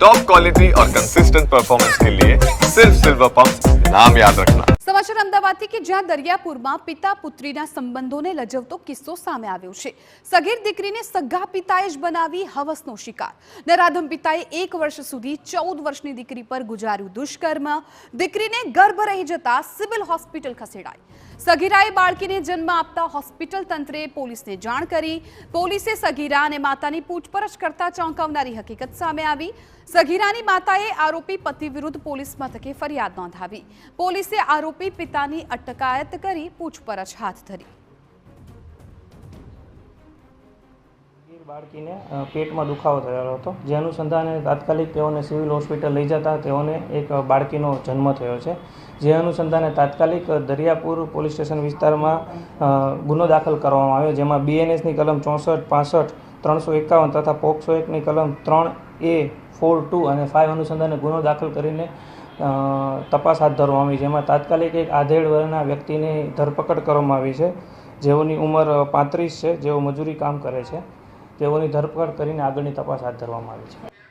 Top quality और consistent performance के लिए सिर्फ सिल्वर पंप नाम याद रखना। સમાચાર અમદાવાદથી કે જ્યાં દરિયાપુરમાં પિતા પુત્રીના સંબંધોને લજવતો કિસ્સો સામે આવ્યો છે। સગીર દીકરીને સગા પિતાએ જ બનાવી હવસનો શિકાર। નરાધમ પિતાએ 1 વર્ષ સુધી 14 વર્ષની દીકરી પર ગુજાર્યું દુષ્કર્મ। દીકરીને ગર્ભ રહી જતા સિવિલ હોસ્પિટલ ખસેડાઈ। સગીરાએ બાળકીને જન્મ આપતા હોસ્પિટલ તંત્રે પોલીસને જાણ કરી। પોલીસે સગીરા અને માતાની પૂછપરછ કરતા ચોંકાવનારી હકીકત સામે આવી। સગીરાની માતાએ આરોપી પતિ વિરુદ્ધ પોલીસ મથકે ફરિયાદ નોંધાવી। પોલીસે આરોપી પિતાની અટકાયત કરી પૂછપરછ હાથ ધરી। બાળકીને પેટમાં દુખાવો થયેલો હતો, જે અનુસંધાને તાત્કાલિક તેઓને સિવિલ હોસ્પિટલ લઈ જતા તેઓને એક બાળકીનો જન્મ થયો છે। જે અનુસંધાને તાત્કાલિક દરિયાપુર પોલીસ સ્ટેશન વિસ્તારમાં ગુનો દાખલ કરવામાં આવ્યો, જેમાં બીએનએસની કલમ 64, 65, 351 તથા પોક્સો એક્ટની કલમ 3A, 4, 2 અને 5 અનુસંધાને ગુનો દાખલ કરીને તપાસ હાથ ધરવામાં આવી, જેમાં તાત્કાલિક એક આધેડ વયના વ્યક્તિની ધરપકડ કરવામાં આવી છે, જેઓની ઉંમર 35 છે, જેઓ મજૂરી કામ કરે છે। તેઓની ધરપકડ કરીને આગળની તપાસ હાથ ધરવામાં આવી છે।